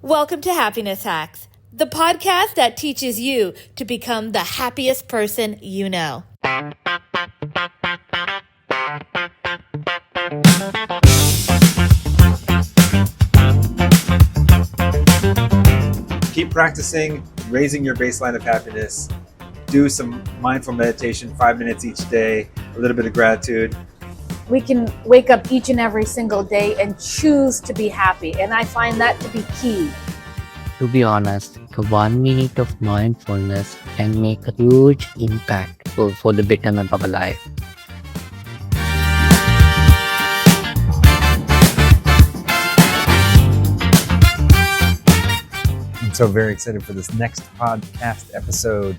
Welcome to Happiness Hacks, the podcast that teaches you to become the happiest person you know. Keep practicing raising your baseline of happiness. Do some mindful meditation, 5 minutes each day, a little bit of gratitude. We can wake up each and every single day and choose to be happy. And I find that to be key. To be honest, 1 minute of mindfulness can make a huge impact for the betterment of a life. I'm so very excited for this next podcast episode.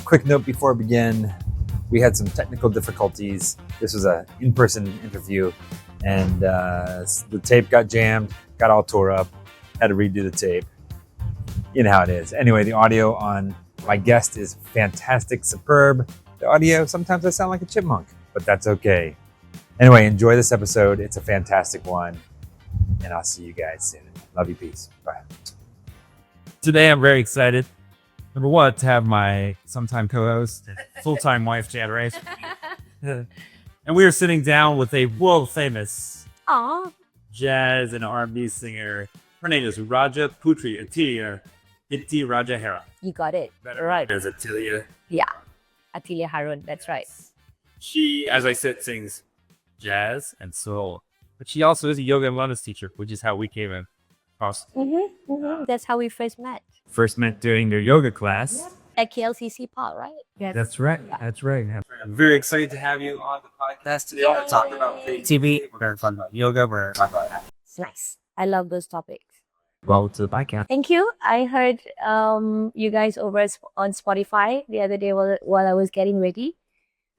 Quick note before we begin, we had some technical difficulties. This was an in-person interview, and the tape got jammed, got all tore up, had to redo the tape. You know how it is. Anyway, the audio on my guest is fantastic, superb. The audio, sometimes I sound like a chipmunk, but that's okay. Anyway, enjoy this episode. It's a fantastic one, and I'll see you guys soon. Love you, peace. Bye. Today, I'm very excited. Number one, to have my sometime co-host, full-time wife, Janrace. And we are sitting down with a world-famous jazz and R&B singer. Her name is Raja Putri Atilia Haron. You got it. Better Right. as Atilia. Yeah. Atilia Haron. That's right. She, as I said, sings jazz and soul. But she also is a yoga and wellness teacher, which is how we came in. That's how we first met. First met during their yoga class. At KLCC Park, right? Yes. That's right. That's right. I'm very excited to have you on the podcast today. We're talking about TV. We're going to talk about yoga. We're going to talk about happiness. It's nice. I love those topics. Welcome to the podcast. Thank you. I heard you guys over on Spotify the other day while I was getting ready.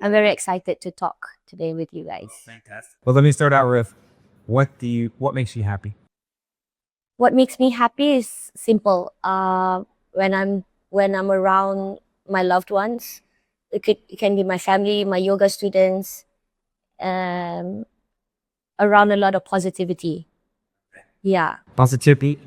I'm very excited to talk today with you guys. Fantastic. Well, let me start out with what makes you happy? What makes me happy is simple. When I'm around my loved ones, it can be my family, my yoga students, around a lot of positivity. Yeah. Positivity,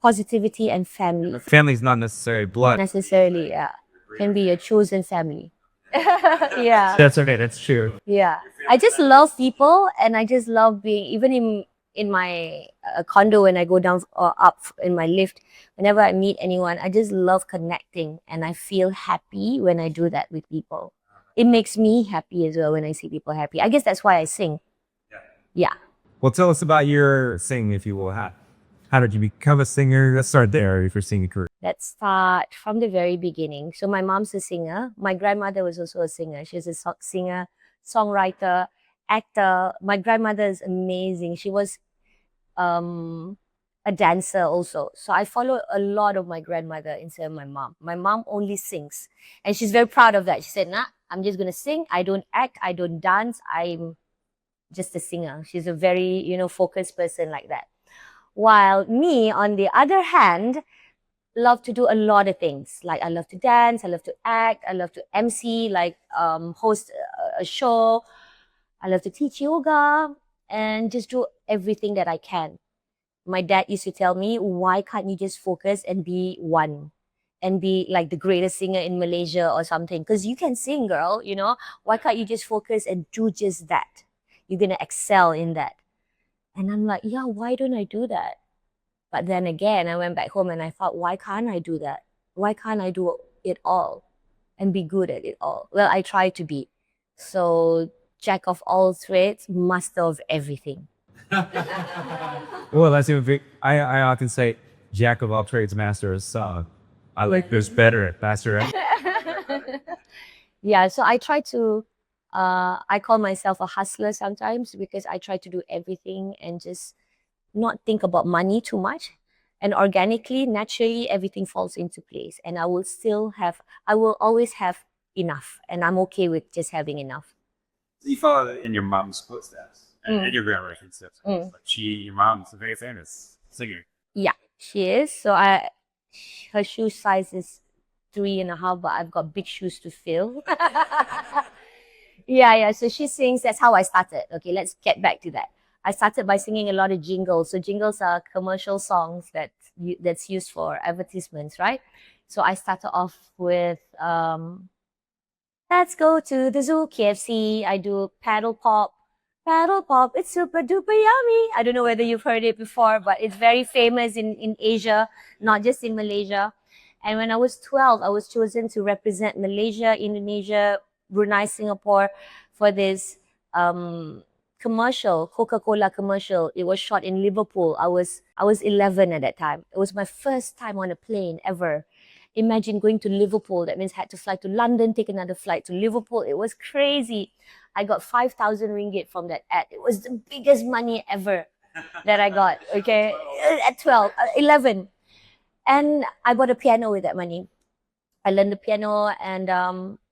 Positivity and family. Family's not necessarily blood. Necessarily, yeah. Can be your chosen family. Yeah. That's okay. That's true. Yeah. I just love people, and I just love being, even in my condo when I go down or up in my lift, whenever I meet anyone, I just love connecting, and I feel happy when I do that with people. It makes me happy as well when I see people happy. I guess that's why I sing. Yeah. Well, tell us about your singing, if you will. How did you become a singer? Let's start there if you're singing career. Let's start from the very beginning. So my mom's a singer. My grandmother was also a singer. She's a singer, songwriter, actor. My grandmother is amazing. She was a dancer also. So I follow a lot of my grandmother instead of my mom. My mom only sings, and she's very proud of that. She said, "Nah, I'm just gonna sing. I don't act. I don't dance. I'm just a singer." She's a very, focused person like that. While me, on the other hand, love to do a lot of things. Like I love to dance. I love to act. I love to MC, like host a show. I love to teach yoga and just do everything that I can. My dad used to tell me, why can't you just focus and be one and be like the greatest singer in Malaysia or something? Because you can sing, girl, Why can't you just focus and do just that? You're going to excel in that. And I'm like, yeah, why don't I do that? But then again, I went back home and I thought, why can't I do that? Why can't I do it all and be good at it all? Well, I try to be. So jack of all trades, master of everything. Well, that's even big. I often say, jack of all trades, master of some. I like there's better at faster at. Yeah, so I try to, I call myself a hustler sometimes because I try to do everything and just not think about money too much. And organically, naturally, everything falls into place. And I will always have enough. And I'm okay with just having enough. You follow in your mom's footsteps and your grandmother's footsteps. But your mom's a very famous singer. Yeah, she is. So her shoe size is 3.5, but I've got big shoes to fill. Yeah. So she sings. That's how I started. Okay, let's get back to that. I started by singing a lot of jingles. So jingles are commercial songs that's used for advertisements, right? So I started off with let's go to the zoo, KFC. I do paddle pop. Paddle pop, it's super duper yummy. I don't know whether you've heard it before, but it's very famous in Asia, not just in Malaysia. And when I was 12, I was chosen to represent Malaysia, Indonesia, Brunei, Singapore for this commercial, Coca-Cola commercial. It was shot in Liverpool. I was 11 at that time. It was my first time on a plane ever. Imagine going to Liverpool. That means I had to fly to London, take another flight to Liverpool. It was crazy. I got 5,000 ringgit from that ad. It was the biggest money ever that I got, okay? At 11. And I bought a piano with that money. I learned the piano, and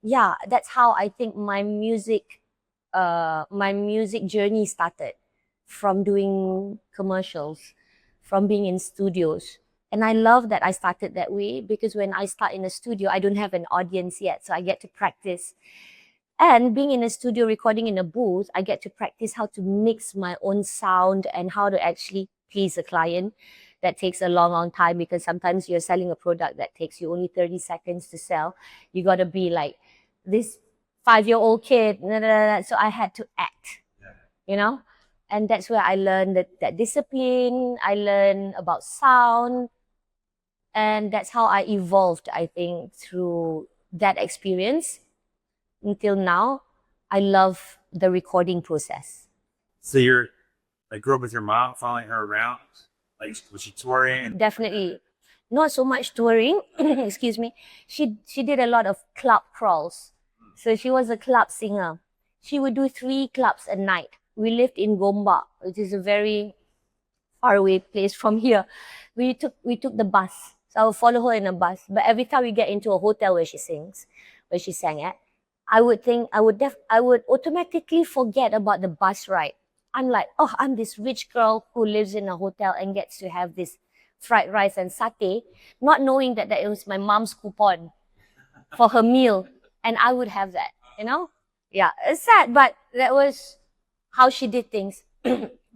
yeah, that's how I think my music journey started, from doing commercials, from being in studios. And I love that I started that way, because when I start in a studio, I don't have an audience yet, so I get to practice. And being in a studio, recording in a booth, I get to practice how to mix my own sound and how to actually please a client. That takes a long, long time, because sometimes you're selling a product that takes you only 30 seconds to sell. You got to be like this 5-year-old kid. So I had to act, you know? And that's where I learned that discipline. I learned about sound. And that's how I evolved, I think, through that experience. Until now, I love the recording process. So you're like grew up with your mom, following her around. Like, was she touring? Definitely. Not so much touring, excuse me. She did a lot of club crawls. So she was a club singer. She would do 3 clubs a night. We lived in Gombak, which is a very far away place from here. We took the bus. So I would follow her in a bus. But every time we get into a hotel where she sang at, I would automatically forget about the bus ride. I'm like, oh, I'm this rich girl who lives in a hotel and gets to have this fried rice and satay, not knowing that it was my mom's coupon for her meal. And I would have that, you know? Yeah, it's sad, but that was how she did things.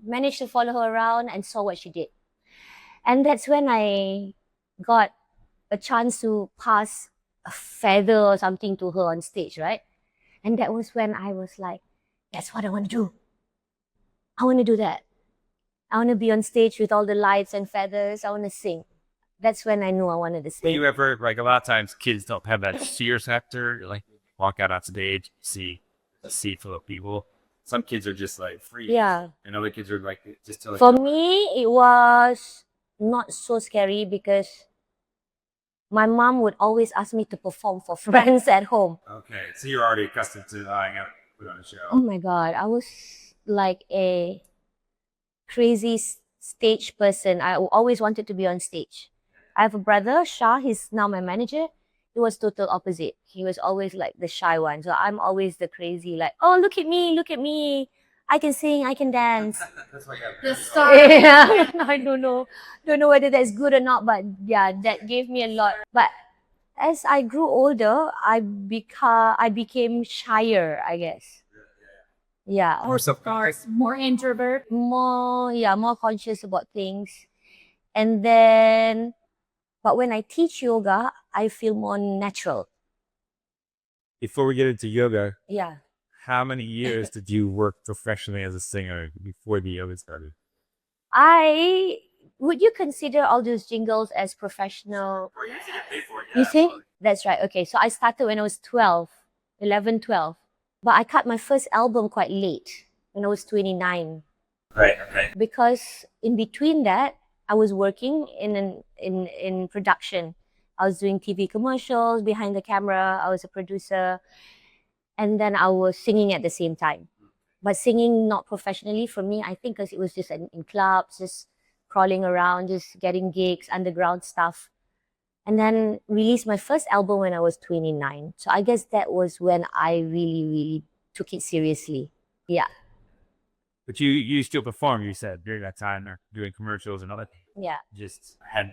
Managed to follow her around and saw what she did. And that's when I got a chance to pass a feather or something to her on stage, right? And that was when I was like, that's what I want to do. I want to do that. I want to be on stage with all the lights and feathers. I want to sing. That's when I knew I wanted to sing. You ever, like, a lot of times kids don't have that fear factor. Like, walk out on stage, see a sea full of people. Some kids are just like free. Yeah. And other kids are like, just to like. For me, it was not so scary, because my mom would always ask me to perform for friends at home. Okay, so you're already accustomed to hanging out, put on a show. Oh my God, I was like a crazy stage person. I always wanted to be on stage. I have a brother, Shah. He's now my manager. He was total opposite. He was always like the shy one. So I'm always the crazy, like, oh, look at me. I can sing, I can dance. That's why you have The star. Yeah, I don't know whether that's good or not, but yeah, that gave me a lot. But as I grew older, I became shyer, I guess. Yeah. More stars, more introvert. More conscious about things. And then, but when I teach yoga, I feel more natural. Before we get into yoga, Yeah. how many years did you work professionally as a singer before the yoga started? Would you consider all those jingles as professional? Or you have to get paid for it, You think? That's right. Okay. So I started when I was 11, 12. But I cut my first album quite late, when I was 29. Right, okay. Because in between that, I was working in production. I was doing TV commercials, behind the camera. I was a producer. And then I was singing at the same time. But singing not professionally for me, I think, because it was just in clubs, just crawling around, just getting gigs, underground stuff. And then released my first album when I was 29. So I guess that was when I really, really took it seriously. Yeah. But you still perform, you said, during that time, or doing commercials and all that. Yeah. Just had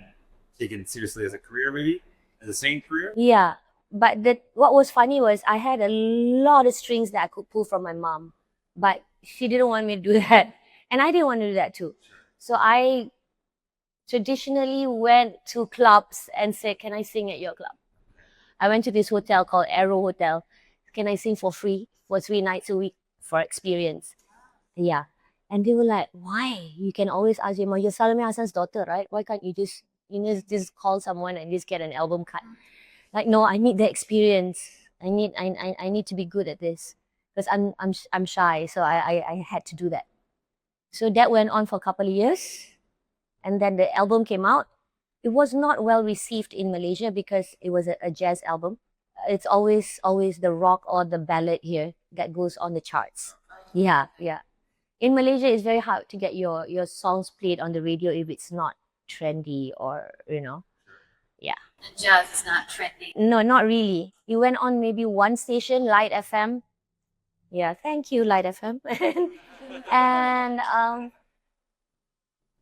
taken it seriously as a career, maybe? As a same career? Yeah. But what was funny was I had a lot of strings that I could pull from my mom. But she didn't want me to do that. And I didn't want to do that too. So I traditionally went to clubs and said, can I sing at your club? I went to this hotel called Aero Hotel. Can I sing for free for 3 nights a week for experience? Yeah. And they were like, why? You can always ask him, you're Salome Hassan's daughter, right? Why can't you just call someone and just get an album cut? Like, no, I need the experience. I need to be good at this because I'm shy. So I had to do that. So that went on for a couple of years. And then the album came out. It was not well received in Malaysia because it was a jazz album. It's always the rock or the ballad here that goes on the charts. Yeah. In Malaysia, it's very hard to get your songs played on the radio if it's not trendy or, yeah. Jazz is not trendy. No, not really. It went on maybe one station, Light FM. Yeah, thank you, Light FM. And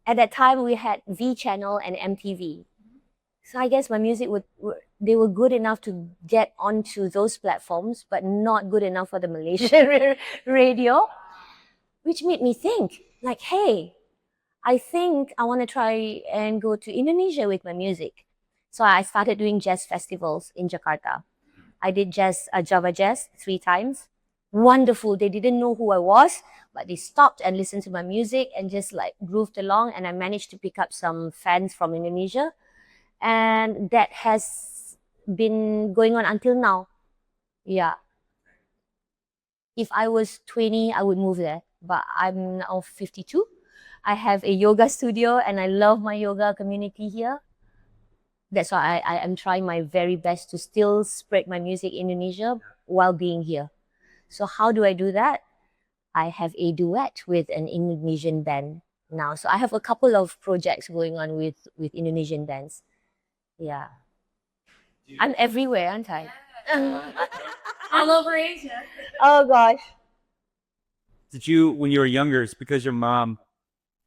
at that time, we had V Channel and MTV. So I guess my music they were good enough to get onto those platforms, but not good enough for the Malaysian radio, which made me think, like, hey, I think I want to try and go to Indonesia with my music. So I started doing jazz festivals in Jakarta. I did Java Jazz 3 times. Wonderful. They didn't know who I was, but they stopped and listened to my music and just like grooved along. And I managed to pick up some fans from Indonesia. And that has been going on until now. Yeah. If I was 20, I would move there. But I'm now 52. I have a yoga studio and I love my yoga community here. That's why I am trying my very best to still spread my music in Indonesia while being here. So how do I do that? I have a duet with an Indonesian band now. So I have a couple of projects going on with Indonesian bands. Yeah. I'm everywhere, aren't I? All over Asia. Oh gosh. Did you, when you were younger, it's because your mom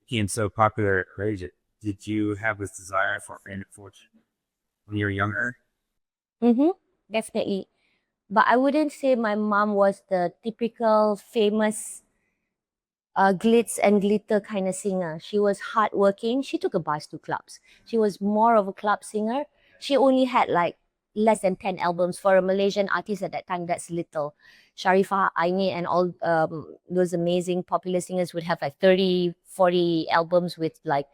became so popular at Coexist, did you have this desire for fame and fortune when you were younger? Definitely. But I wouldn't say my mom was the typical famous glitz and glitter kind of singer. She was hardworking. She took a bus to clubs. She was more of a club singer. She only had like less than 10 albums. For a Malaysian artist at that time, that's little. Sharifah, Aini, and all those amazing popular singers would have like 30, 40 albums with like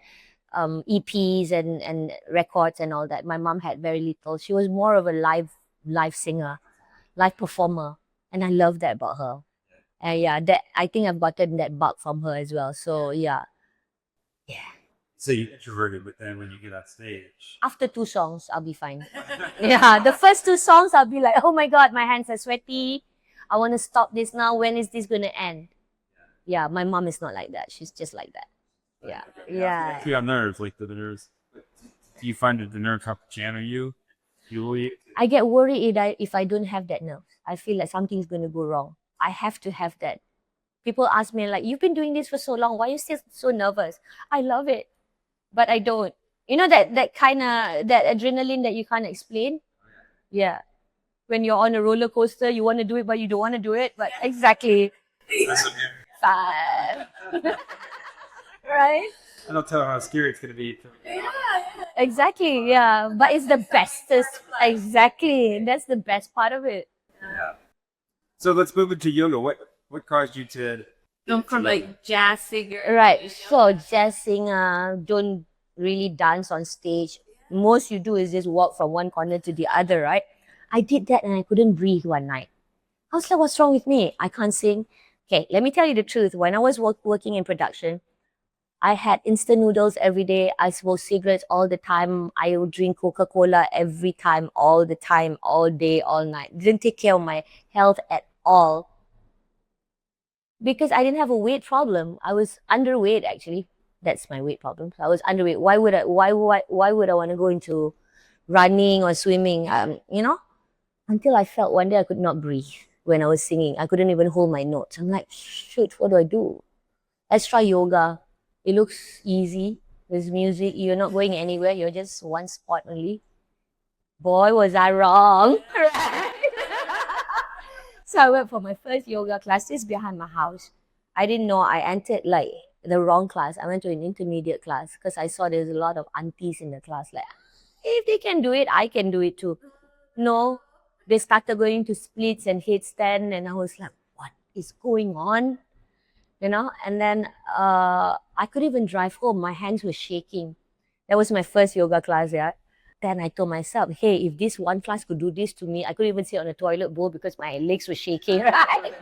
EPs and records and all that. My mom had very little. She was more of a live singer, live performer, and I love that about her. And yeah, that I think I've gotten that bug from her as well. So yeah. So you're introverted, but then when you get on stage, After 2 songs, I'll be fine. Yeah, the first 2 songs, I'll be like, oh my God, my hands are sweaty. I want to stop this now. When is this going to end? Yeah, my mom is not like that. She's just like that. Yeah. if you have nerves, like the nerves, do you find that the nerves have to channel you? I get worried if I don't have that nerve. I feel like something's going to go wrong. I have to have that. People ask me like, you've been doing this for so long. Why are you still so nervous? I love it, but I don't. You know that kind of, that adrenaline that you can't explain? Yeah. When you're on a roller coaster, you want to do it, but you don't want to do it. But exactly. Fun. Right? I don't tell how scary it's going to be. Exactly, yeah. But it's the bestest. Exactly. That's the best part of it. So let's move into yoga. What caused you to Go from like jazz singer. Right. So jazz singer don't really dance on stage. Most you do is just walk from one corner to the other, right? I did that and I couldn't breathe one night. I was like, what's wrong with me? I can't sing. Okay, let me tell you the truth. When I was working in production, I had instant noodles every day. I smoked cigarettes all the time. I would drink Coca-Cola every time, all the time, all day, all night. Didn't take care of my health at all. Because I didn't have a weight problem. I was underweight actually. That's my weight problem. So I was underweight. Why would I want to go into running or swimming? Until I felt one day I could not breathe when I was singing. I couldn't even hold my notes. I'm like, shoot, what do I do? Let's try yoga. It looks easy. There's music. You're not going anywhere. You're just one spot only. Boy, was I wrong. So I went for my first yoga classes behind my house. I didn't know I entered like the wrong class. I went to an intermediate class because I saw there's a lot of aunties in the class. Like, if they can do it, I can do it too. No, they started going to splits and headstand, and I was like, what is going on? You know, and then I couldn't even drive home. My hands were shaking. That was my first yoga class, yeah. Then I told myself, hey, if this one class could do this to me, I couldn't even sit on a toilet bowl because my legs were shaking, right?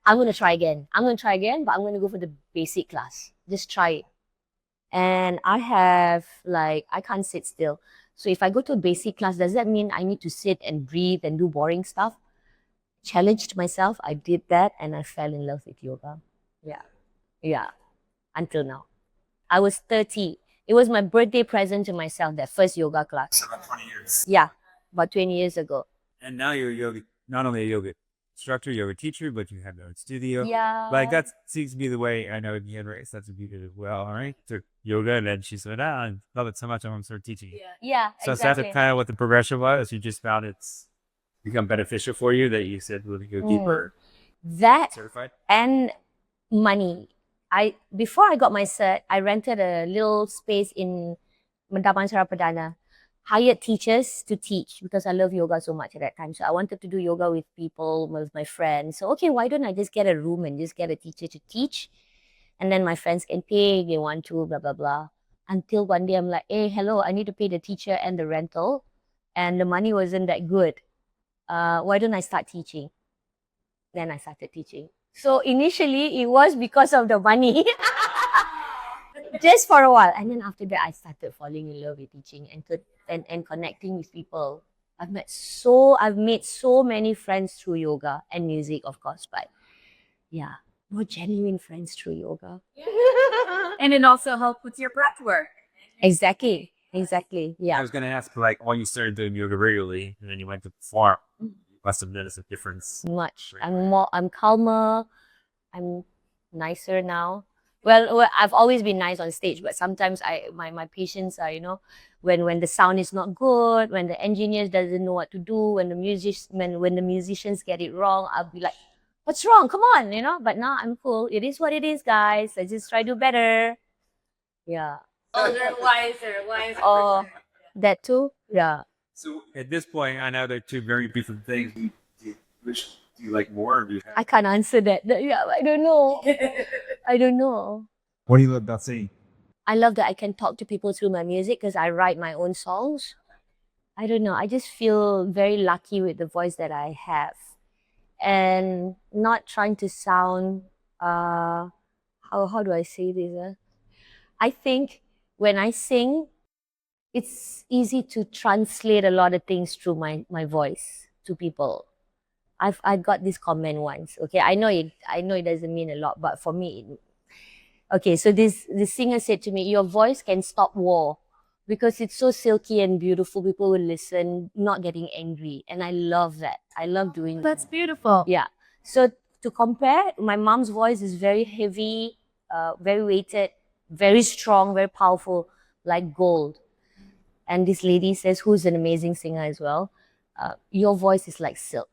I'm going to try again. I'm going to try again, but I'm going to go for the basic class. Just try it. And I have, like, I can't sit still. So if I go to a basic class, does that mean I need to sit and breathe and do boring stuff? Challenged myself. I did that and I fell in love with yoga. Yeah. Yeah. Until now. I was 30. It was my birthday present to myself, that first yoga class. So about 20 years. Yeah. About 20 years ago. And now you're a yoga, not only a yoga instructor, yoga teacher, but you have your own studio. Yeah. Like that seems to be the way I know Janrace. That's what you did as well. All right. So yoga, and then she said, I love it so much. I'm going to start teaching. Yeah, So exactly. that's kind of what the progression was. You just found it's become beneficial for you that you said, we'll go deeper, That certified. and money. Before I got my cert, I rented a little space in Damansara Perdana, hired teachers to teach because I love yoga so much at that time. So I wanted to do yoga with people, with my friends. So okay, why don't I just get a room and just get a teacher to teach? And then my friends can pay, they want to, blah, blah, blah. Until one day I'm like, hey, hello, I need to pay the teacher and the rental. And the money wasn't that good. Why don't I start teaching? Then I started teaching. So initially, it was because of the money. Just for a while. And then after that, I started falling in love with teaching and connecting with people. I've made so many friends through yoga and music, of course. But yeah, more genuine friends through yoga. And it also helped with your breath work. Exactly. I Yeah. was going to ask, like, when you started doing yoga regularly and then you went to perform, you must have noticed a difference. Much. I'm calmer. I'm nicer now. Well, I've always been nice on stage, but sometimes my patients are, when the sound is not good, when the engineer doesn't know what to do, when the musicians get it wrong, I'll be like, what's wrong? Come on, But now I'm cool. It is what it is, guys. Let's just try to do better. Yeah. Older, wiser. Oh, that too? Yeah. So at this point, I know they're two very different things. Which do you like more? Or do you have... I can't answer that. Yeah, I don't know. I don't know. What do you love about singing? I love that I can talk to people through my music because I write my own songs. I don't know. I just feel very lucky with the voice that I have. And not trying to sound, how do I say this? I think when I sing, it's easy to translate a lot of things through my voice to people. I got this comment once. Okay, I know it doesn't mean a lot, but for me, okay. So the singer said to me, "Your voice can stop war because it's so silky and beautiful. People will listen, not getting angry." And I love that. I love doing that. That's beautiful. Yeah. So to compare, my mom's voice is very heavy, very weighted, very strong, very powerful, like gold. And this lady says, who's an amazing singer as well, your voice is like silk.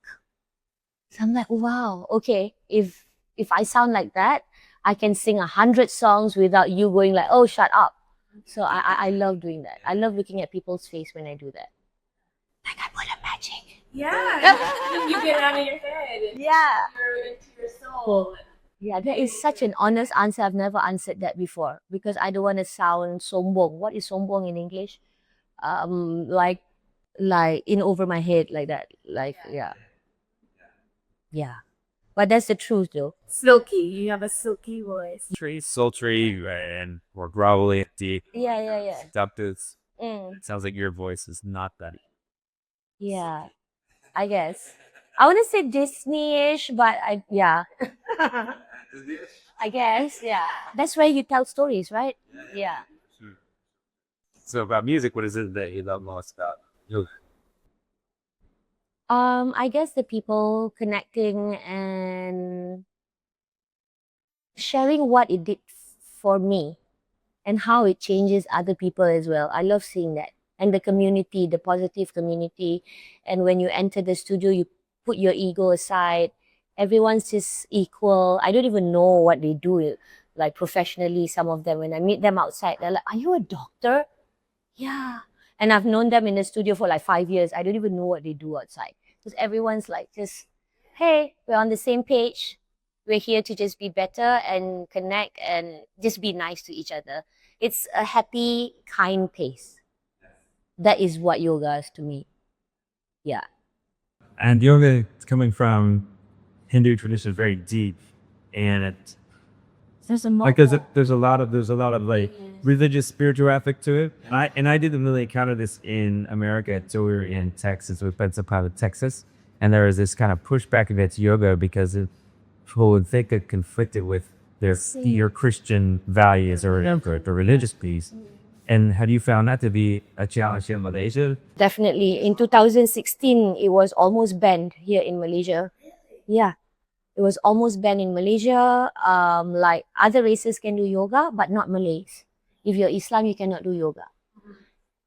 So I'm like, wow, okay. If I sound like that, I can sing 100 songs without you going like, oh, shut up. So I love doing that. I love looking at people's face when I do that. Like I put a magic. Yeah. You get out of your head. Yeah. You're into your soul. Yeah, that is such an honest answer. I've never answered that before because I don't want to sound sombong. What is sombong in English? Like in over my head like that. Like, yeah. Yeah. But that's the truth though. Silky. You have a silky voice. Sultry, and more gravelly, deep, Yeah. seductive. Mm, It sounds like your voice is not that. yeah. I guess. I want to say Disney-ish, but yeah. I guess, yeah. That's where you tell stories, right? Yeah. So about music, what is it that you love most about yoga? I guess the people connecting and sharing what it did for me and how it changes other people as well. I love seeing that. And the community, the positive community. And when you enter the studio, you put your ego aside. Everyone's just equal. I don't even know what they do. like professionally. Some of them, when I meet them outside, they're like, "Are you a doctor?" Yeah. And I've known them in the studio for like 5 years. I don't even know what they do outside. Because everyone's like, just, hey, we're on the same page. We're here to just be better and connect and just be nice to each other. It's a happy, kind pace. That is what yoga is to me. Yeah. And yoga is coming from Hindu tradition, very deep, and it There's a like there's a lot of like religious spiritual aspect to it. And I didn't really encounter this in America until we were in Texas. We spent some time in Texas, and there was this kind of pushback against yoga because people would think it conflicted with your Christian values or the religious piece. And have you found that to be a challenge in Malaysia? Definitely. In 2016, it was almost banned here in Malaysia. Yeah. It was almost banned in Malaysia. Like other races can do yoga, but not Malays. If you're Islam, you cannot do yoga.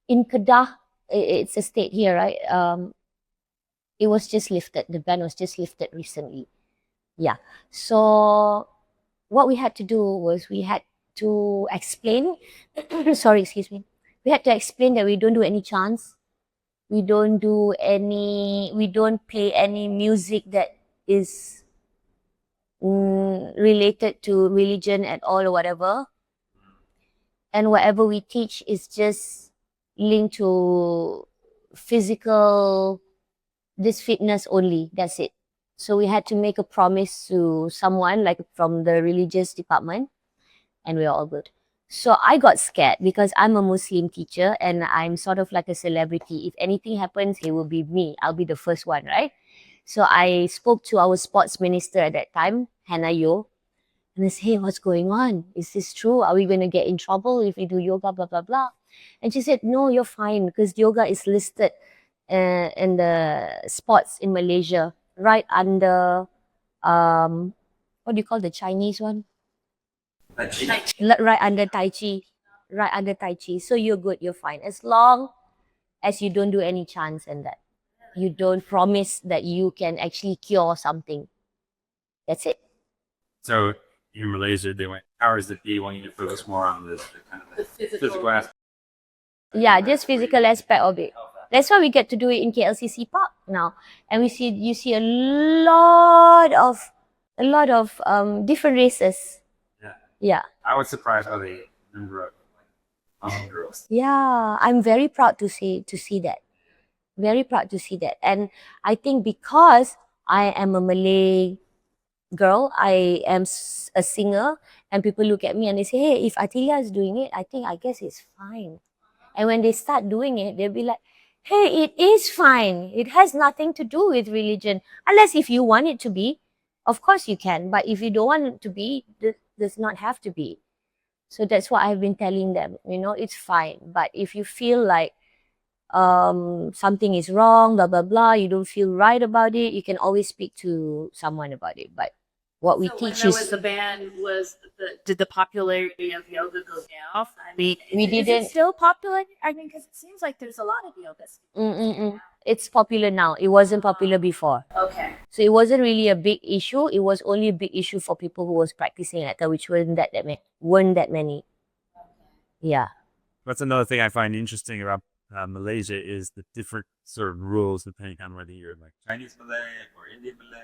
In Kedah, it's a state here, right? It was just lifted. The ban was just lifted recently. Yeah. So what we had to do was we had to explain. Sorry, excuse me. We had to explain that we don't do any chants. We don't play any music that is related to religion at all or whatever. And whatever we teach is just linked to physical, this fitness only. That's it. So we had to make a promise to someone like from the religious department, and we're all good. So I got scared because I'm a Muslim teacher and I'm sort of like a celebrity. If anything happens, it will be me. I'll be the first one, right? So I spoke to our sports minister at that time, Hannah Yo, and I said, hey, what's going on? Is this true? Are we going to get in trouble if we do yoga, blah, blah, blah? And she said, no, you're fine because yoga is listed in the sports in Malaysia, right under, what do you call the Chinese one? Right under Tai Chi. Right under Tai Chi. So you're good, you're fine. As long as you don't do any chants and that. You don't promise that you can actually cure something. That's it. So in Malaysia, they went powers that be want you to focus more on the kind of the physical aspect. Yeah, just physical aspect of it. That's why we get to do it in KLCC Park now, and you see a lot of different races. Yeah. I was surprised by the number of girls. Yeah, I'm very proud to see that. Very proud to see that. And I think because I am a Malay girl, I am a singer, and people look at me and they say, hey, if Atilia is doing it, I guess it's fine. And when they start doing it, they'll be like, hey, it is fine. It has nothing to do with religion. Unless if you want it to be, of course you can. But if you don't want it to be, it does not have to be. So that's what I've been telling them. It's fine. But if you feel like something is wrong, blah, blah, blah, you don't feel right about it, you can always speak to someone about it. But what we teach when is... there was the ban, did the popularity of yoga go down? I mean, We is didn't- it still popular? I mean, because it seems like there's a lot of yogas. It's popular now. It wasn't popular before. Okay. So it wasn't really a big issue. It was only a big issue for people who was practicing at that, which weren't that many. Yeah. That's another thing I find interesting about Malaysia is the different sort of rules depending on whether you're like Chinese Malay or Indian Malay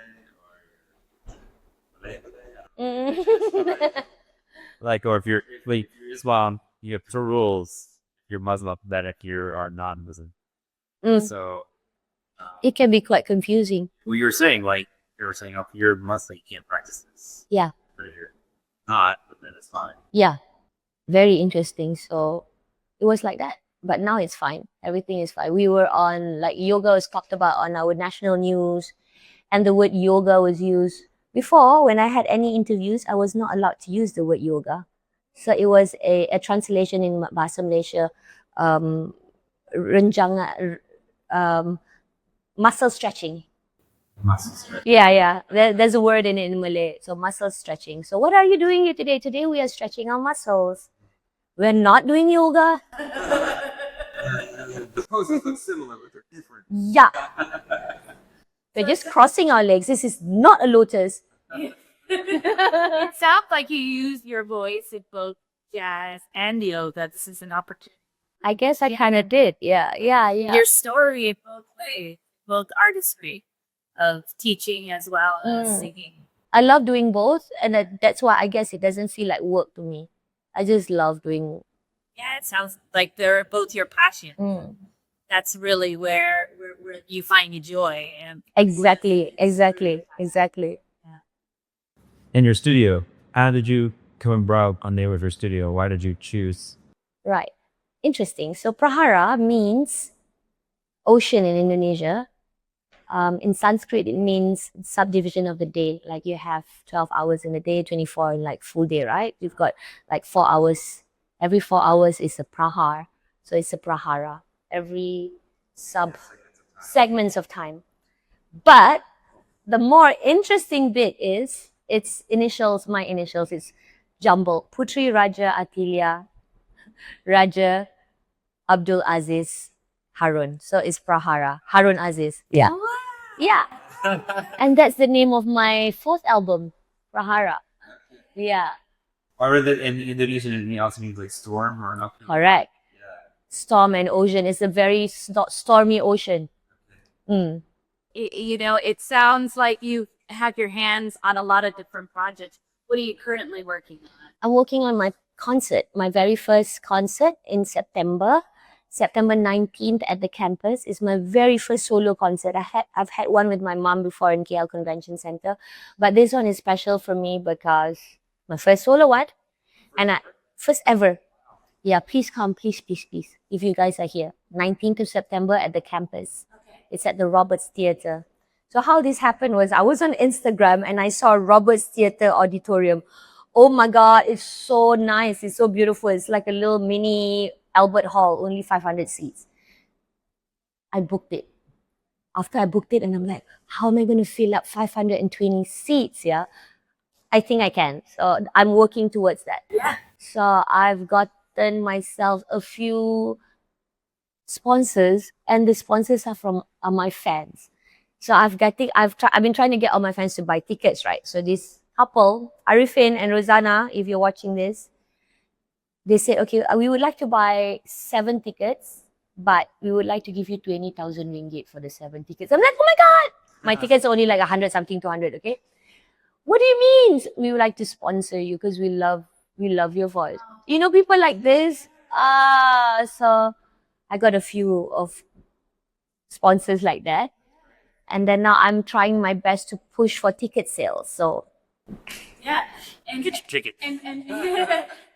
or Malay Malay. Like, or if you're like Islam, you have two rules. If you're Muslim, that you are non-Muslim. So It can be quite confusing. well, you were saying if you're Muslim, you can't practice this. Yeah. But if you're not, then it's fine. Yeah. Very interesting. So it was like that. But now it's fine. Everything is fine. We were on, like, yoga was talked about on our national news, and the word yoga was used. Before, when I had any interviews, I was not allowed to use the word yoga. So it was a translation in Bahasa Malaysia, muscle stretching. Muscle stretch. Yeah. There's a word in it in Malay. So muscle stretching. So what are you doing here today? Today we are stretching our muscles. We're not doing yoga. The poses look similar, but they're different. Yeah. We're just crossing our legs. This is not a lotus. It sounds like you use your voice in both jazz and yoga. This is an opportunity. I guess I kind of did. Yeah. Your story in both ways, both artistry of teaching as well as singing. I love doing both, and that's why I guess it doesn't feel like work to me. I just love doing. Yeah, it sounds like they're both your passion. That's really where you find your joy. And Exactly. In your studio, how did you come about on the name of your studio? Why did you choose? Right. Interesting. So Prahara means ocean in Indonesia. In Sanskrit, it means subdivision of the day. Like you have 12 hours in a day, 24 in like full day, right? You've got like 4 hours. Every 4 hours is a prahar. So it's a prahara. Every sub segments of time. But the more interesting bit is its initials, my initials, it's jumbled. Putri Raja Atilia Raja Abdul Aziz Harun. So it's Prahara. Harun Aziz. Yeah. Yeah. And that's the name of my fourth album, Prahara. Yeah. Or is it in Indonesian and it also means like storm or nothing? Correct. Storm and ocean. It's a very stormy ocean. you know, it sounds like you have your hands on a lot of different projects. What are you currently working on? I'm working on my concert, my very first concert in September 19th at the campus. Is my very first solo concert. I've had one with my mom before in KL Convention Center, but this one is special for me because my first solo one, and first ever. Yeah, please come, please. If you guys are here, 19th of September at the campus. It's at the Roberts Theatre. So how this happened was I was on Instagram and I saw Roberts Theatre Auditorium. Oh my God, it's so nice. It's so beautiful. It's like a little mini Albert Hall, only 500 seats. I booked it. After I booked it, and I'm like, how am I going to fill up 520 seats? Yeah, I think I can. So I'm working towards that. Yeah. So I've gotten myself a few sponsors, and the sponsors are my fans. So I've been trying to get all my fans to buy tickets, right? So this couple, Arifin and Rosanna, if you're watching this, they said, okay, we would like to buy 7 tickets, but we would like to give you 20,000 ringgit for the 7 tickets. I'm like, oh my God, my tickets are only like 100 something, 200, okay? What do you mean? We would like to sponsor you because we love your voice. You know, people like this. So I got a few of sponsors like that. And then now I'm trying my best to push for ticket sales. So Yeah. And Get your ticket. and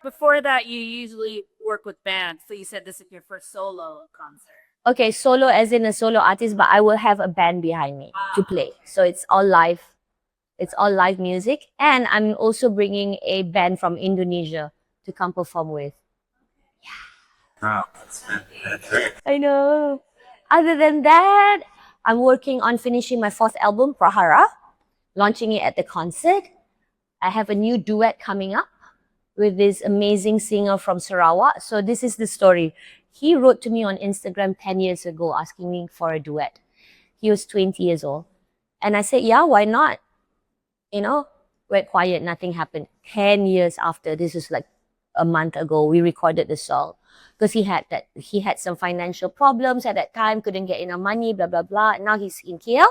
before that, you usually work with bands. So you said this is your first solo concert. okay, solo as in a solo artist, but I will have a band behind me to play. So it's all live. It's all live music. And I'm also bringing a band from Indonesia to come perform with. Wow, that's fantastic. I know. Other than that, I'm working on finishing my 4th album, Prahara, launching it at the concert. I have a new duet coming up with this amazing singer from Sarawak. So this is the story. He wrote to me on Instagram 10 years ago asking me for a duet. He was 20 years old. And I said, yeah, why not? You know, went quiet, nothing happened. 10 years after, this is like a month ago, we recorded the song. Because he had some financial problems at that time, couldn't get enough money, blah, blah, blah. And now he's in KL.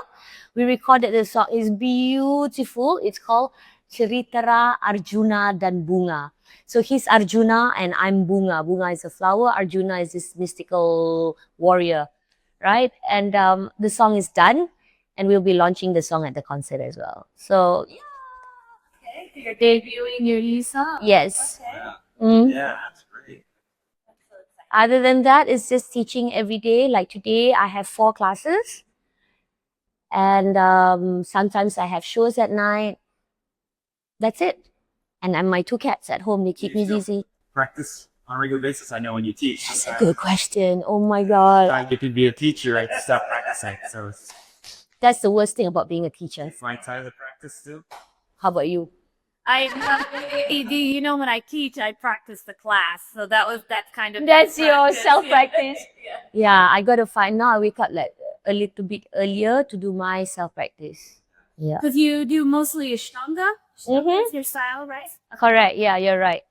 We recorded the song. It's beautiful. It's called Ceritara Arjuna dan Bunga. So he's Arjuna and I'm Bunga. Bunga is a flower. Arjuna is this mystical warrior, right? And the song is done. And we'll be launching the song at the concert as well. So, yeah. Okay. So you're debuting your new song. Yes. Okay. Yeah, that's great. Other than that, it's just teaching every day. Like today, I have 4 classes. And sometimes I have shows at night. That's it. And my 2 cats at home, they keep me busy. Practice on a regular basis. I know when you teach. That's a good question. Oh my God. Time you can be a teacher, right? Stop practicing. So That's the worst thing about being a teacher. find time to practice too. How about you? You know, when I teach, I practice the class. So that's kind of That's your practice. self-practice. Yeah. Yeah, I got to find now. I wake up like a little bit earlier to do my self-practice. Yeah. Because you do mostly Ashtanga Mm-hmm. Your style, right? Correct. Yeah, you're right.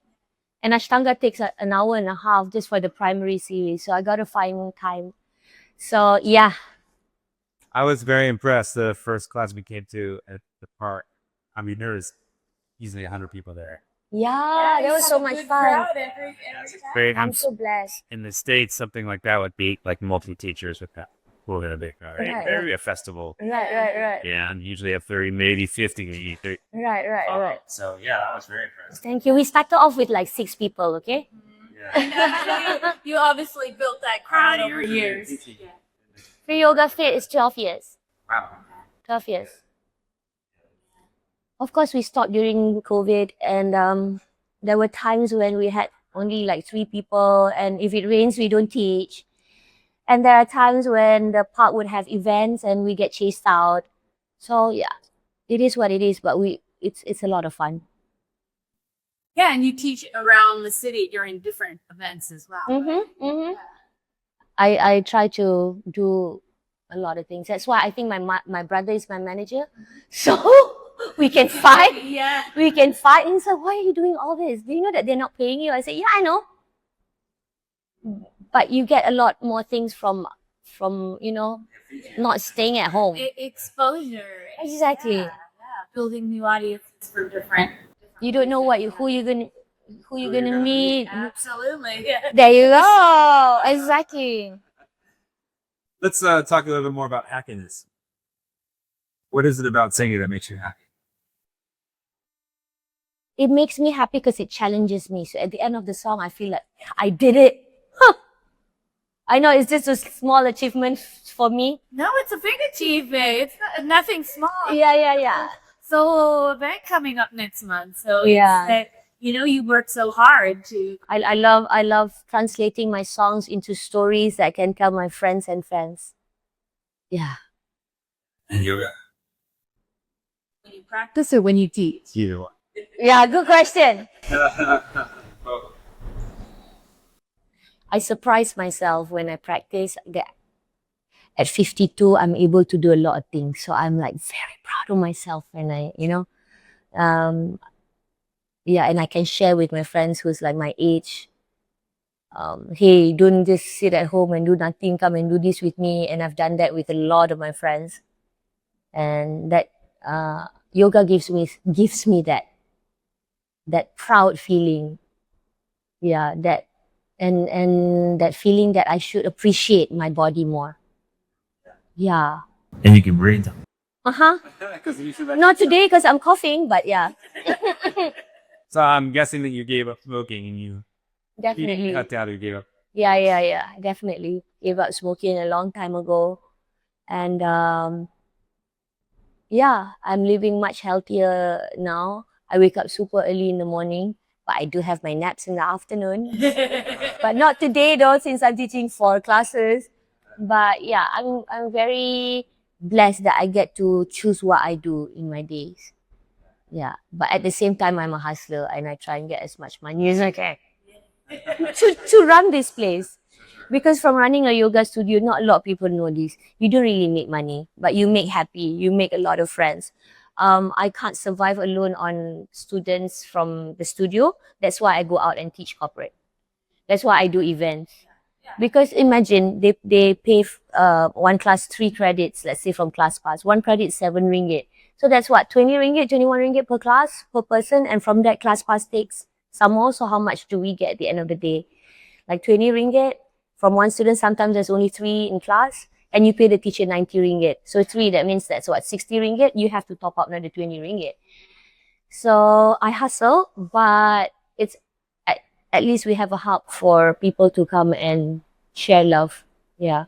And Ashtanga takes an hour and a half just for the primary series. So I got to find time. So yeah. I was very impressed the first class we came to at the park. I mean, there was easily 100 people there. Yeah, that was so much fun. Very, I'm so blessed. in the States, something like that would be like multi teachers with that. We'll get a big crowd. Right, Maybe a festival. Right. Yeah, and usually have 30, maybe 50. Right. So yeah, that was very impressive. Thank you. We started off with like 6 people, okay? You obviously built that crowd over years. Free Yoga Fit is 12 years. Wow. 12 years. Of course, we stopped during COVID, and there were times when we had only like 3 people, and if it rains, we don't teach. And there are times when the park would have events and we get chased out. So yeah, it is what it is, but it's a lot of fun. Yeah, and you teach around the city during different events as well. I try to do a lot of things. That's why I think my brother is my manager, so we can fight. Yeah. We can fight. And he's like, "Why are you doing all this? Do you know that they're not paying you?" I say, "Yeah, I know." But you get a lot more things from not staying at home. Exposure. Exactly. Yeah. Building new audiences for different. You don't know who you're gonna meet. Absolutely. Yeah. There you go. Exactly. Let's talk a little bit more about happiness. What is it about singing that makes you happy? It makes me happy because it challenges me. So at the end of the song, I feel like I did it. Huh. I know it's just a small achievement for me. No, it's a big achievement. It's nothing small. Yeah. So event coming up next month. So Yeah. it's that, you work so hard to. I love translating my songs into stories that I can tell my friends and fans. Yeah. And yoga. When you practice or when you teach? Either one. Yeah, good question. I surprise myself when I practice that at 52, I'm able to do a lot of things. So I'm like very proud of myself when and I can share with my friends who's like my age. Hey, don't just sit at home and do nothing. Come and do this with me. And I've done that with a lot of my friends. And that yoga gives me that proud feeling. Yeah, and that feeling that I should appreciate my body more. Yeah. And you can breathe. Not today because I'm coughing, but yeah. So I'm guessing that you gave up smoking and you Definitely. cut down or you gave up. Yeah. Definitely gave up smoking a long time ago, and I'm living much healthier now. I wake up super early in the morning, but I do have my naps in the afternoon. But not today though, since I'm teaching 4 classes. But yeah, I'm very blessed that I get to choose what I do in my days. Yeah, but at the same time, I'm a hustler and I try and get as much money as I can to run this place. Because from running a yoga studio, not a lot of people know this. You don't really make money, but you make happy. You make a lot of friends. I can't survive alone on students from the studio. That's why I go out and teach corporate. That's why I do events. Because imagine they pay one class 3 credits, let's say from class pass. 1 credit is 7 ringgit. So that's what, 20 ringgit, 21 ringgit per class, per person. And from that, class pass takes some more. So how much do we get at the end of the day? Like 20 ringgit from one student. Sometimes there's only 3 in class. And you pay the teacher 90 ringgit. So 3, that means that's what, 60 ringgit? You have to top up another 20 ringgit. So I hustle, but it's at least we have a hub for people to come and share love. Yeah.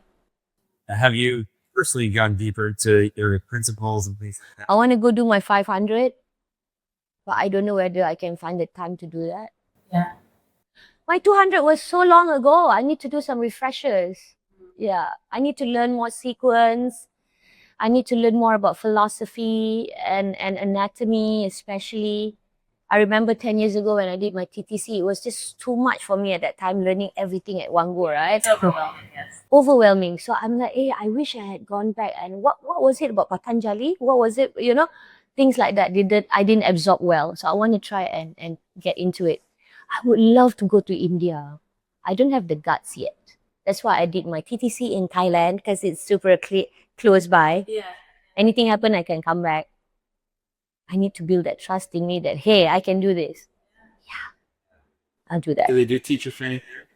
Have you personally gone deeper to your principles and things like that? I want to go do my 500, but I don't know whether I can find the time to do that. Yeah. My 200 was so long ago. I need to do some refreshers. Yeah. I need to learn more sequence. I need to learn more about philosophy and anatomy, especially. I remember 10 years ago when I did my TTC, it was just too much for me at that time, learning everything at one go, right? It's overwhelming, yes. Overwhelming. So I'm like, hey, I wish I had gone back and what was it about Patanjali? What was it, things like that I didn't absorb well. So I want to try and get into it. I would love to go to India. I don't have the guts yet. That's why I did my TTC in Thailand because it's super close by. Yeah. Anything happen, I can come back. I need to build that trust in me that, hey, I can do this. Yeah, I'll do that. Do they do teacher training here?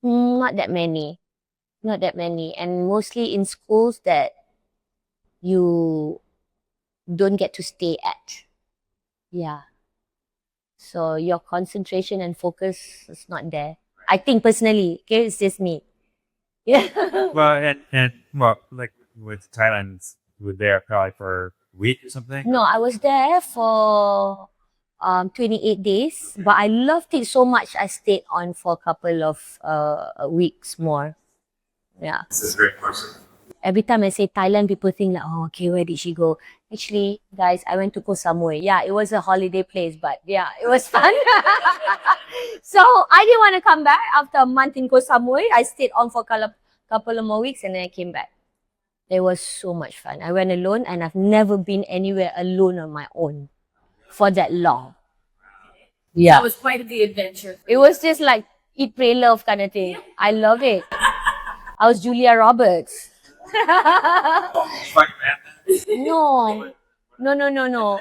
Not that many. Not that many. And mostly in schools that you don't get to stay at. Yeah. So your concentration and focus is not there. I think personally, okay, it's just me. Yeah. Well, well, like with Thailand, you were there probably for a week or something. No, I was there for 28 days, but I loved it so much I stayed on for a couple of weeks more. Yeah. This is very personal. Every time I say Thailand, people think like, oh, okay, where did she go? Actually, guys, I went to Koh Samui. Yeah, it was a holiday place, but yeah, it was fun. So I didn't want to come back after a month in Koh Samui. I stayed on for a couple of more weeks and then I came back. It was so much fun. I went alone and I've never been anywhere alone on my own for that long. Yeah. That was quite the adventure. It was just like eat, pray, love kind of thing. I love it. I was Julia Roberts. No,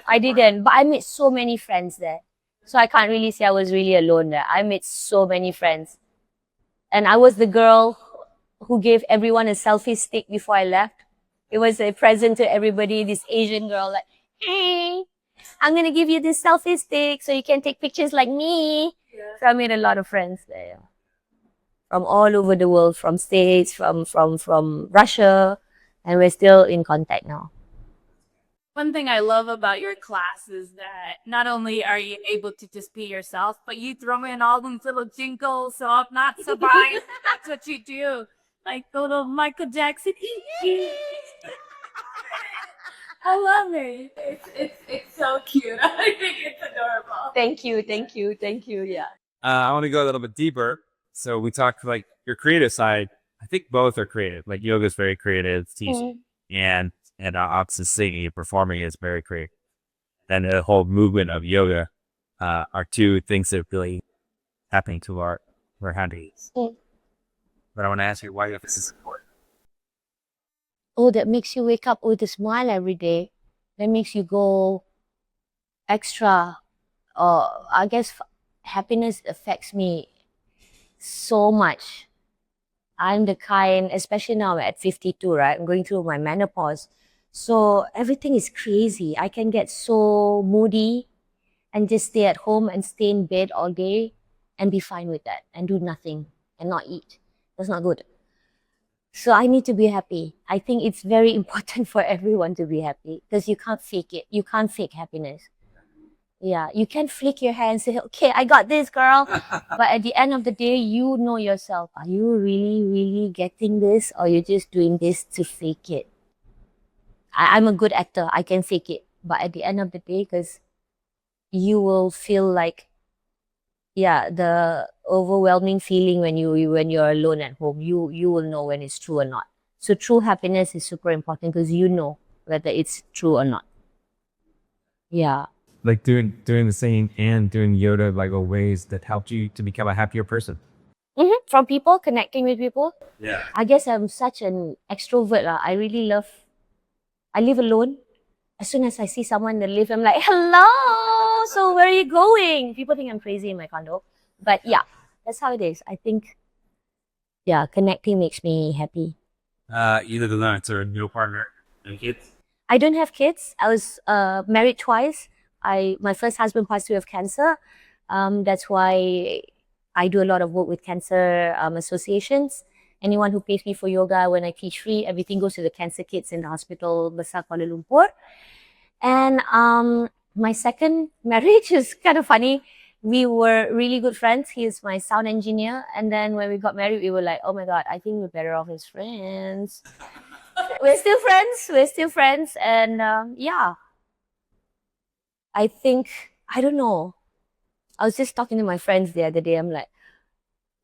I didn't. But I made so many friends there. So I can't really say I was really alone there. I made so many friends. And I was the girl who gave everyone a selfie stick before I left. It was a present to everybody, this Asian girl, like, hey, I'm going to give you this selfie stick so you can take pictures like me. Yeah. So I made a lot of friends there. From all over the world, from States, from Russia, and we're still in contact now. One thing I love about your class is that not only are you able to just be yourself, but you throw in all those little jingles, so I'm not surprised. That's what you do. Like go to Michael Jackson. I love it. It's so cute. I think it's adorable. Thank you. Yeah. I want to go a little bit deeper. So we talked like your creative side. I think both are creative. Like yoga is very creative, teaching, and opposite singing and performing is very creative. And the whole movement of yoga are two things that are really happening to our handies. But I want to ask you why this is important. Oh, that makes you wake up with a smile every day. That makes you go extra. I guess happiness affects me so much. I'm the kind, especially now at 52, right? I'm going through my menopause. So everything is crazy. I can get so moody and just stay at home and stay in bed all day and be fine with that and do nothing and not eat. That's not good. So I need to be happy. I think it's very important for everyone to be happy because you can't fake it. You can't fake happiness. Yeah, you can flick your hair and say, okay, I got this, girl. But at the end of the day, you know yourself. Are you really, really getting this or you're just doing this to fake it? I'm a good actor. I can fake it. But at the end of the day, because you will feel like, yeah, the overwhelming feeling when you're alone at home, you will know when it's true or not. So true happiness is super important because you know whether it's true or not. Yeah. Like doing the singing and doing yoga, like ways that helped you to become a happier person. From people, connecting with people. Yeah. I guess I'm such an extrovert. I live alone. As soon as I see someone in the lift, I'm like, hello, so where are you going? People think I'm crazy in my condo. But yeah, that's how it is. I think, yeah, connecting makes me happy. You live alone, so no partner, no kids? I don't have kids. I was married twice. My first husband passed away of cancer. That's why I do a lot of work with cancer associations. Anyone who pays me for yoga when I teach free, everything goes to the cancer kids in the hospital, Besar Kuala Lumpur. And my second marriage is kind of funny. We were really good friends. He is my sound engineer. And then when we got married, we were like, oh my God, I think we're better off as friends. We're still friends. And yeah. I think, I don't know. I was just talking to my friends the other day. I'm like,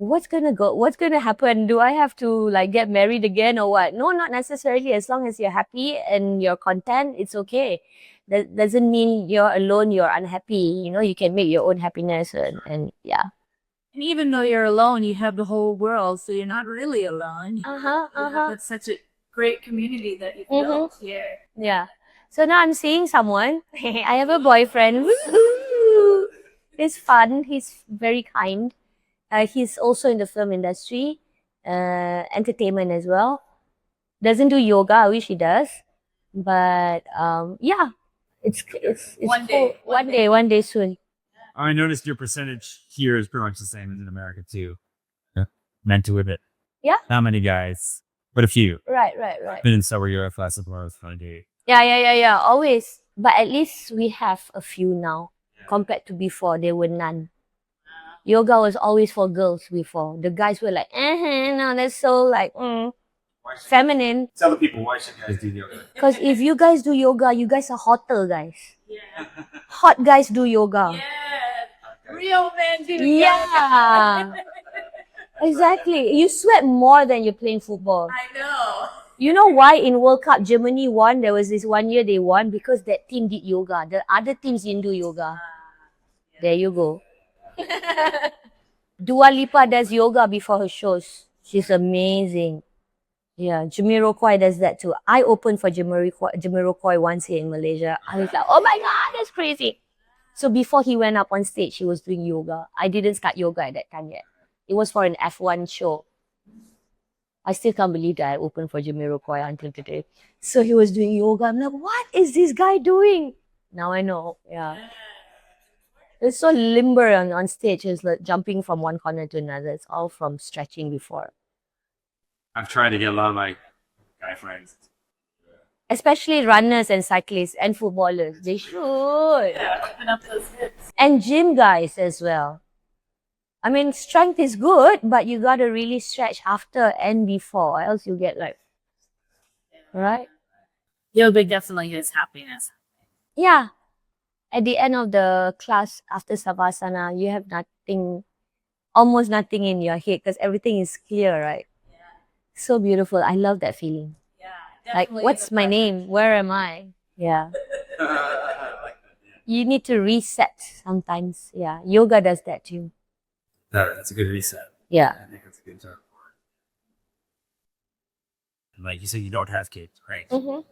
what's gonna happen? Do I have to like get married again or what? No, not necessarily. As long as you're happy and you're content, it's okay. That doesn't mean you're alone, you're unhappy. You know, you can make your own happiness and yeah. And even though you're alone, you have the whole world, so you're not really alone. That's such a great community that you built here. Yeah. So now I'm seeing someone. I have a boyfriend. Woohoo! He's fun. He's very kind. He's also in the film industry, entertainment as well. Doesn't do yoga. I wish he does. But yeah, it's One cool. day. One day soon. I noticed your percentage here is pretty much the same as in America too. Yeah. Men to women. Yeah. Not many guys, but a few. Right. Been in several Euro classes where I was trying to. Yeah. Always. But at least we have a few now. Compared to before, there were none. Yoga was always for girls before. The guys were like, no, that's so like feminine. Tell the people why should guys do yoga? Because if you guys do yoga, you guys are hotter guys. Yeah. Hot guys do yoga. Yeah. Real men do Yeah. Exactly. You sweat more than you're playing football. I know. You know why in World Cup Germany won? There was this 1 year they won because that team did yoga. The other teams didn't do yoga. There you go. Dua Lipa does yoga before her shows. She's amazing. Yeah, Jamiroquai does that too. I opened for Jamiroquai once here in Malaysia. I was like, oh my God, that's crazy. So before he went up on stage, he was doing yoga. I didn't start yoga at that time yet. It was for an F1 show. I still can't believe that I opened for Jamiroquai until today. So he was doing yoga. I'm like, what is this guy doing? Now I know. Yeah. It's so limber on stage. It's like jumping from one corner to another. It's all from stretching before. I've tried to get a lot of my guy friends. Especially runners and cyclists and footballers. They should. Open up those hips. And gym guys as well. I mean, strength is good, but you gotta really stretch after and before, else you get like, right? Yoga definitely is happiness. Yeah. At the end of the class, after Savasana, you have nothing, almost nothing in your head because everything is clear, right? Yeah. So beautiful. I love that feeling. Yeah. Like, what's my name? Where am I? Yeah. You need to reset sometimes. Yeah. Yoga does that too. No, that's a good reset. Yeah. I think that's a good term. And like you said, you don't have kids, right? Mm-hmm.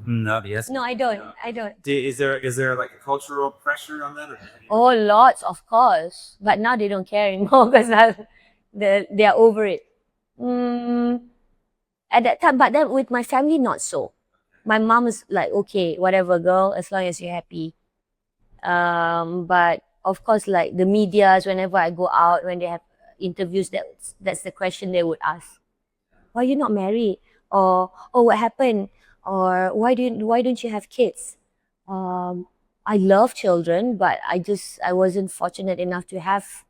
No, yes. No, I don't. I don't. Is there like a cultural pressure on that? Or? Oh, lots, of course. But now they don't care anymore because they're over it. At that time, but then with my family, not so. My mom is like, okay, whatever, girl, as long as you're happy. But of course, like the medias, whenever I go out, when they have interviews, that's the question they would ask. Why are you not married? Or, oh, what happened? Or why don't you have kids? I love children, but I wasn't fortunate enough to have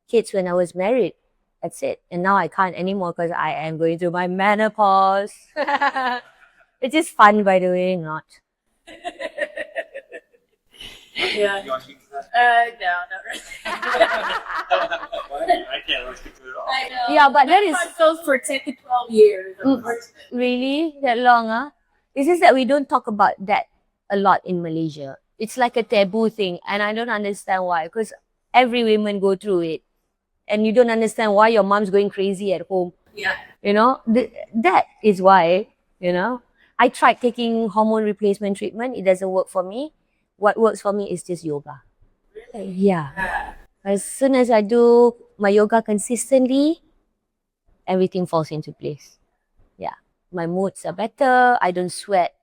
kids when I was married. That's it. And now I can't anymore because I am going through my menopause. It's just fun, by the way, not. Yeah. You want to speak to that? No, not really. I can't really speak to it at all. I know. Yeah, but that is I've those for 10 to 12 years. really that long, huh? It's just that we don't talk about that a lot in Malaysia. It's like a taboo thing, and I don't understand why. Because every woman go through it, and you don't understand why your mom's going crazy at home. Yeah. You know, that is why. You know, I tried taking hormone replacement treatment. It doesn't work for me. What works for me is just yoga. Yeah. As soon as I do my yoga consistently, everything falls into place. Yeah. My moods are better. I don't sweat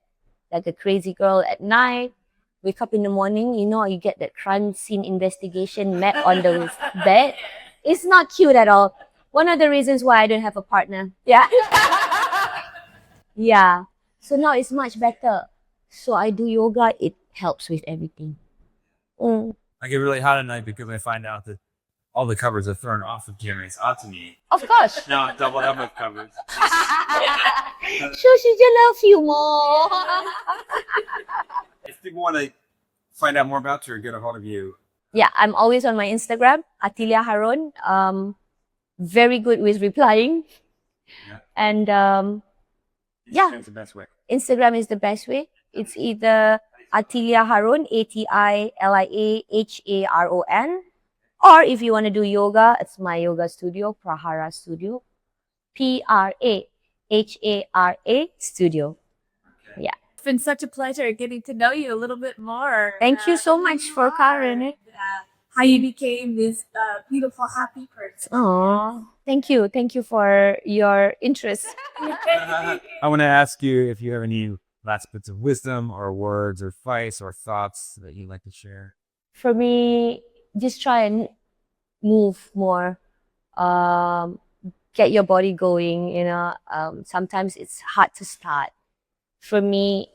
like a crazy girl at night. Wake up in the morning, you know, you get that crime scene investigation map on the bed. It's not cute at all. One of the reasons why I don't have a partner. Yeah. Yeah. So now it's much better. So I do yoga. It helps with everything. I get really hot at night because I find out that all the covers are thrown off of Janrace onto me. Of course. Now I'm doubled up with covers. So she just love you more. If people want to find out more about you or get a hold of you, Yeah, I'm always on my Instagram, Atilia Haron. very good with replying. Yeah. And yeah, That's the best way. Instagram is the best way. It's either Atilia Haron, ATILIAHARON, or if you want to do yoga, it's my yoga studio, Prahara Studio, PRAHARA Studio. Yeah. It's been such a pleasure getting to know you a little bit more. Thank you so who much you for are, Karen. how you became this beautiful, happy person. Oh, thank you. Thank you for your interest. I want to ask you if you have any last bits of wisdom or words or advice or thoughts that you'd like to share. For me, just try and move more. Get your body going. Sometimes it's hard to start. For me,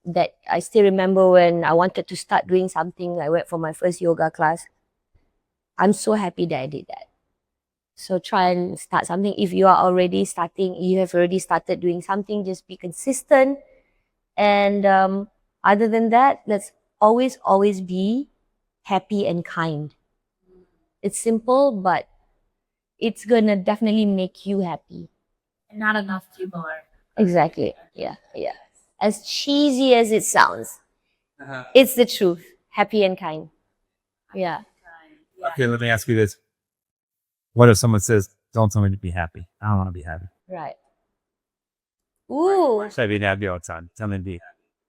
that I still remember when I wanted to start doing something. I went for my first yoga class. I'm so happy that I did that. So try and start something. If you are already starting, you have already started doing something, just be consistent. And other than that, let's always be happy and kind. It's simple, but it's gonna definitely make you happy. And not enough people are. Exactly. Yeah. As cheesy as it sounds, it's the truth. Happy and kind. Yeah. Okay, let me ask you this. What if someone says, don't tell me to be happy? I don't want to be happy. Right. Ooh. Should I be happy all the time? Tell me to be happy.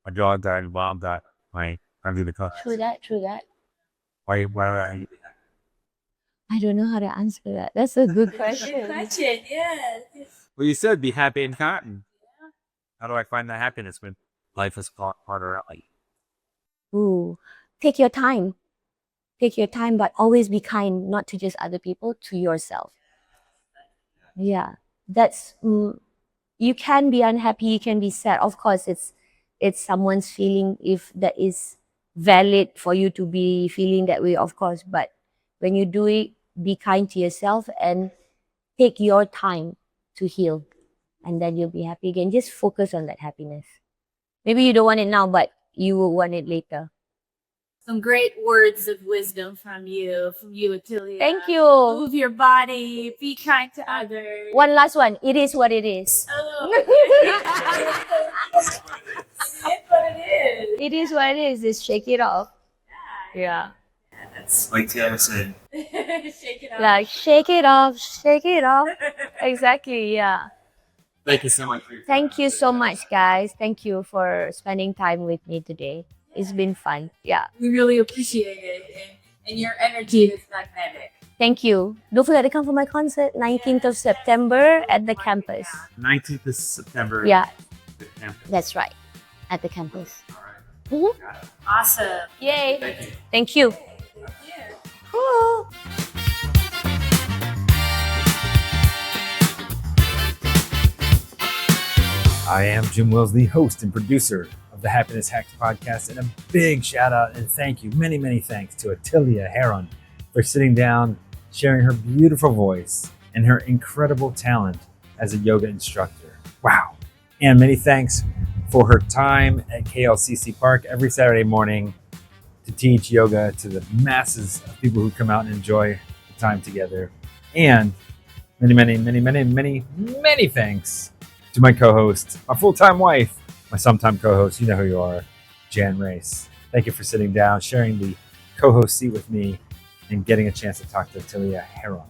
My dog died, my mom died, my family because. True that. Why are you happy? I don't know how to answer that. That's a good question. Yes. Well, you said be happy and kind. How do I find that happiness when life is harder out? Ooh. Take your time. But always be kind, not to just other people, to yourself. Yeah. That's, you can be unhappy, you can be sad. Of course, it's someone's feeling. If that is valid for you to be feeling that way, of course. But when you do it, be kind to yourself and take your time to heal. And then you'll be happy again. Just focus on that happiness. Maybe you don't want it now, but you will want it later. Some great words of wisdom from you, Atilia. Thank you. Move your body, be kind to others. One last one. It is what it is. It is what it is. Just shake it off. Yeah. It's like Tiana said. Shake it off. Like, shake it off. Exactly, yeah. Thank you so much. Thank you so much, guys. Thank you for spending time with me today. It's been fun. Yeah. We really appreciate it. And your energy is magnetic. Thank you. Don't forget to come for my concert, 19th of September at the campus. 19th of September. Yeah, The campus. that's right. At the campus. Awesome. Yay. Thank you. Thank you. Cool. I am Jim Wills, the host and producer of the Happiness Hacks podcast, and a big shout out and thank you, many thanks to Atilia Haron for sitting down, sharing her beautiful voice and her incredible talent as a yoga instructor. Wow. And many thanks for her time at KLCC Park every Saturday morning to teach yoga to the masses of people who come out and enjoy the time together. And many thanks to my co-host, my full-time wife, my sometime co-host, you know who you are, Janrace. Thank you for sitting down, sharing the co-host seat with me, and getting a chance to talk to Atilia Haron.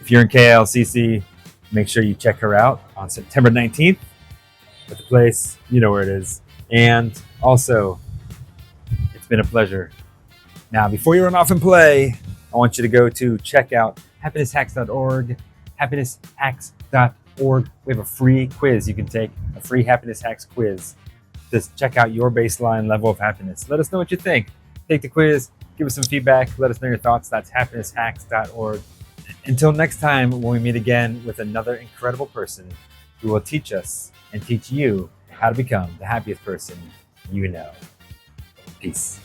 If you're in KLCC, make sure you check her out on September 19th at the place. You know where it is. And also, it's been a pleasure. Now, before you run off and play, I want you to go to check out happinesshacks.org, happinesshacks.org. We have a free quiz you can take, a free Happiness Hacks quiz. Just check out your baseline level of happiness. Let us know what you think. Take the quiz, give us some feedback, let us know your thoughts. That's happinesshacks.org. Until next time, when we meet again with another incredible person who will teach us and teach you how to become the happiest person you know. Peace.